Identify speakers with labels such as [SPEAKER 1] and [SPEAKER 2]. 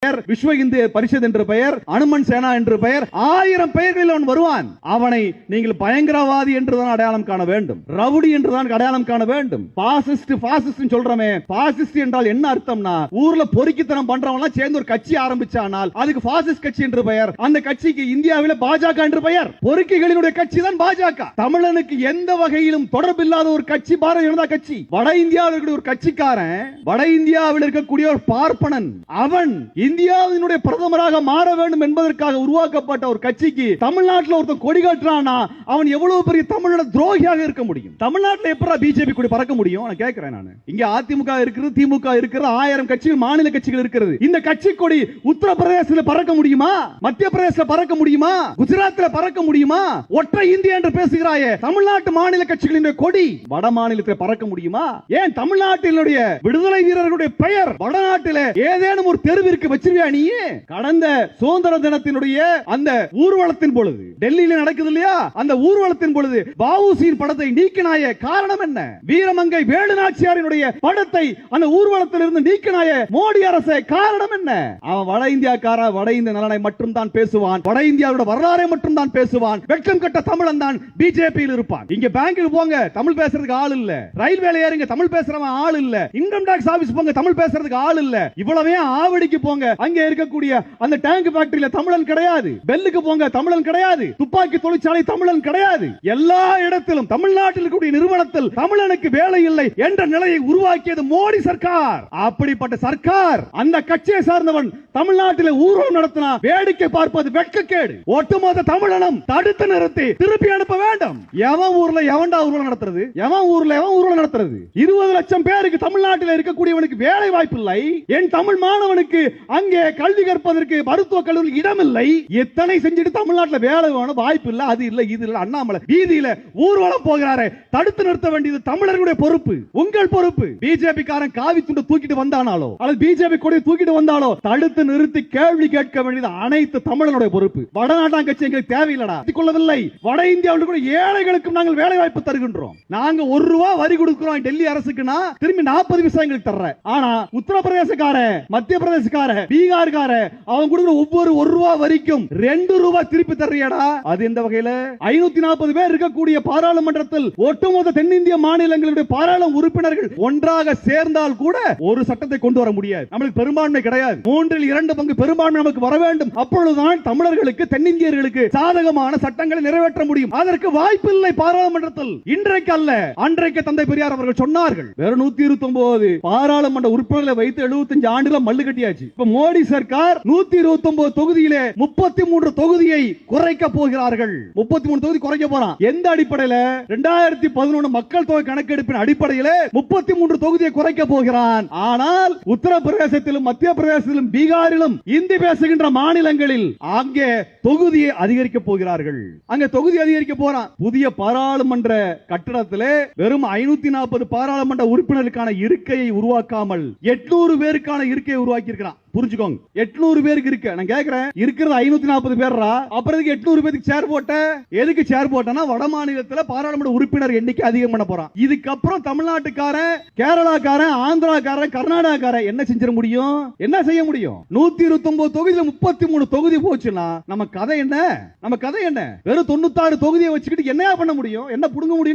[SPEAKER 1] பெயர், விஸ்வ இந்து பரிஷத் என்று பெயர், அனுமன் சேனா என்று பெயர், 1000 பெயர்களில் அவன் வருவான். அவனை நீங்கள் பயங்கரவாதி என்றுதான் அடையாளம் காண வேண்டும், ரவுடி என்றுதான் அடையாளம் காண வேண்டும். பாசிஸ்ட் சொல்றமே, பாசிஸ்ட் என்றால் என்ன அர்த்தம்னா, ஊர்ல பொறுக்கித்தனம் பண்றவங்க சேர்ந்து ஒரு கட்சி ஆரம்பிச்சானால் அதுக்கு பாசிஸ்ட் கட்சி என்று பெயர். அந்த கட்சிக்கு இந்தியாவில் பாஜக என்று பெயர். பொறுக்கிகளினுடைய கட்சி தான் பாஜக. தமிழனுக்கு எந்த வகையிலும் தொடர்பில்லாத ஒரு கட்சி பாரதிய ஜனதா கட்சி. வட இந்தியாவில் இருக்கக்கூடிய ஒரு கட்சிக்காரன், வட இந்தியாவில் இருக்கக்கூடிய ஒரு பார்ப்பனன், அவன் இந்தியாவினுடைய பிரதமராக மாற வேண்டும் என்பதற்காக உருவாக்கப்பட்ட ஒரு கட்சிக்கு தமிழ்நாட்டில் ஒருத்தன் கொடி காட்டுறானா அவன் எவ்வளவு பெரிய தமிழோட துரோகியாக இருக்க முடியும்? தமிழ்நாட்டில் எப்படா பிஜேபி கொடி பறக்க முடியும்? நான் கேட்கிறேன். நான் இங்க அதிமுக இருக்கிறது, திமுக இருக்கிறது, 1000 கட்சிகள், மாநில கட்சிகள் இருக்கிறது. இந்த கட்சி கொடி உத்தரப்பிரதேசத்தில் பறக்க முடியுமா? மத்திய பிரதேசத்தில் பறக்க முடியுமா? குஜராத்தில் பறக்க முடியுமா? ஒற்றை இந்தியா என்று பேசுகிறாயே, தமிழ்நாட்டு மாநில கட்சிகளின் கொடி வட மாநிலத்தில் பறக்க முடியுமா? ஏன் தமிழ்நாட்டினுடைய விடுதலை வீரர்களுடைய பெயர் வடநாட்டில் ஏதேனும் ஒரு தெருவிற்கு வச்சிருவியா நீ? கடந்த சுதந்திர தினத்தினுடைய அந்த ஊர்வலத்தின் பொழுது டெல்லியில் நடக்குது இல்லையா, அந்த ஊர்வலத்தின் பொழுது வஉசியின் படத்தை நீக்கினாய, காரணம் என்ன? வீரமங்கை வேலுநாச்சியாரினுடைய படத்தை அந்த ஊர்வலத்தில் இருந்து நீக்கினாய மோடி அரசு, காரணம் என்ன? அவன் வட இந்தியாக்கார, வட இந்திய நலனை மட்டும் தான் பேசுவான், வட இந்தியாவோட வரலாறை மட்டும் தான் பேசுவான். வெட்கம் கட்ட தமிழன் தான் பிஜேபியில் இருப்பான். இங்க பேங்க்குக்கு போங்க, தமிழ் பேசுறதுக்கு ஆள் இல்ல. ரயில்வேல ஏறுங்க, தமிழ் பேசுறவன் ஆள் இல்ல. இன்கம் டாக்ஸ் ஆபீஸ் போங்க, தமிழ் பேசுறதுக்கு ஆள் இல்ல. இவ்வளவே ஆவடிக்கு போங்க, அங்க இருக்கக்கூடிய அந்த டேங்க் ஃபேக்டரியில தமிழன் கிடையாது. பெல்லுக்கு போங்க, தமிழன் கிடையாது. துப்பாக்கி தொழிற்சாலை தமிழன் கிடையாது. எல்லா இடத்திலும் தமிழ்நாட்டில் இருக்கக்கூடிய நிறுவனத்தில் தமிழனுக்கு வேலை இல்லை என்ற நிலையை உருவாக்கியது மோடி சர்க்கார். அப்படிப்பட்ட சர்க்கார், அந்த கட்சியை சார்ந்தவன் தமிழ்நாட்டில் ஊர்வலம் நடத்தினா வேடிக்கை பார்ப்பது வெட்கக்கேடு. ஒட்டுமொத்த தமிழனும் தடுத்து நிறுத்தி திருப்பி அனுப்ப வேண்டும். எவன் ஊர்ல எவன்டா ஊர்வலம் நடத்துறது? எவன் ஊர்ல எவன் ஊர்வலம் நடத்துறது? 20 லட்சம் பேருக்கு தமிழ்நாட்டில் இருக்கக்கூடியவனுக்கு வேலை வாய்ப்பு இல்லை. என் தமிழ் மாணவனுக்கு அங்கே கல்வி கற்பதற்கு மருத்துவ கல்லூரி இடம் இல்லை. எத்தனை செஞ்சுட்டு தமிழ்நாட்டில் வேலை வேணும், வாய்ப்பு இல்ல, அது இல்ல, இது இல்ல. அண்ணாமலை வீதியில ஊர்வலம் போகிறாரே, தடுத்து நிறுத்த வேண்டியது தமிழர்களுடைய பொறுப்பு, உங்கள் பொறுப்பு. பிஜேபி காரன் காவி துண்டு தூக்கிட்டு வந்தானாலோ அல்லது பிஜேபி கொடி தூக்கிட்டு வந்தாலோ தடுத்து நிறுத்தி கேள்வி கேட்க வேண்டியது அனைத்து தமிழனுடைய பொறுப்பு. வடநாட்டான் கட்சி எங்களுக்கு தேவையில்லடா, கொள்ளவில்லை. வட இந்தியாவில் கூட ஏழைகளுக்கும் நாங்கள் வேலை வாய்ப்பு தருகின்றோம். நாங்க ₹1 வரி கொடுக்கிறோம் டெல்லி அரசுக்குனா திரும்பி 40 பைசா எங்களுக்கு தர்ற. ஆனா உத்தரப்பிரதேசக்கார, மத்திய பிரதேசக்கார, பீகார்கார அவன் கொடுக்கிற ஒவ்வொரு ₹1 வரிக்கும் ₹2 திருப்பி தர்றியடா. அது எந்த வகையில? 540 பேர் இருக்கக்கூடிய பாராளுமன்றத்தில் ஒட்டுமொத்த தென்னிந்திய மாநிலங்களுடைய பாராளுமன்ற உறுப்பினர்கள் ஒன்றாக சேர்ந்தால் கூட ஒரு சட்டத்தை கொண்டு வர முடியாது. நமக்கு பெரும்பான்மை கிடையாது. 3/2 பங்கு பெரும்பான்மை நமக்கு வர வேண்டும். அப்பொழுதுதான் தமிழர்களுக்கு, தென்னிந்தியர்களுக்கு சாதகமான சட்டங்களை நிறைவேற்ற முடியும். அதற்கு வாய்ப்பு இல்லை பாராளுமன்றத்தில். இன்றைக்கு அல்ல, அன்றைக்கு தந்தை பெரியார் அவர்கள் சொன்னார்கள். வெறும் 129 பாராளுமன்ற உறுப்பினர்களை வைத்து 75 ஆண்டுகள் மல்லு கட்டியாச்சு. இப்ப மோடி சர்க்கார் 129 தொகுதியிலே 33 தொகுதியை குறைக்க போகிறார்கள். 33 தொகுதி குறைக்க போறான். எந்த அடிப்படையில்? 2011 மக்கள் தொகை கணக்கெடுப்பின் அடிப்படையில் 33 தொகுதியை குறைக்க போகிறான். ஆனால் உத்தரப்பிரதேசத்திலும், மத்திய பிரதேசத்திலும், பீகாரிலும் இந்தி பேசுகின்ற மாநிலங்களில் அங்கே தொகுதியை அதிகரிக்க போகிறார்கள். அங்க தொகுதி அதிகரிக்க போறான். புதிய பாராளுமன்ற கட்டடத்திலே வெறும் 540 பாராளுமன்ற உறுப்பினருக்கான இருக்கையை உருவாக்காமல் 800 பேருக்கான இருக்கையை உருவாக்கி இருக்கிறான். புரிஞ்சுக்கோங்க, 800 பேருக்கு இருக்கு. நான் கேக்குறேன், இருக்கிறது 540 பேர்ரா, அப்புறம் 800 பேருக்கு சேர் போட்ட? எதுக்கு சேர் போட்டனா, வட மாநிலத்தில் பாராளுமன்ற உறுப்பினர் எண்ணிக்கை அதிகம் பண்ண போறான். இதுக்கப்புறம் தமிழ்நாட்டுக்காரன், கேரளாக்காரன், ஆந்திராக்காரன், கர்நாடகாக்காரன் என்ன செஞ்சிட முடியும்? என்ன செய்ய முடியும்? 129 தொகுதியில 33 தொகுதி போச்சுன்னா நம்ம கதை என்ன? நம்ம கதை என்ன? வெறும் 96 தொகுதியை வச்சுக்கிட்டு என்ன பண்ண முடியும்? என்ன புடுங்க முடியும்?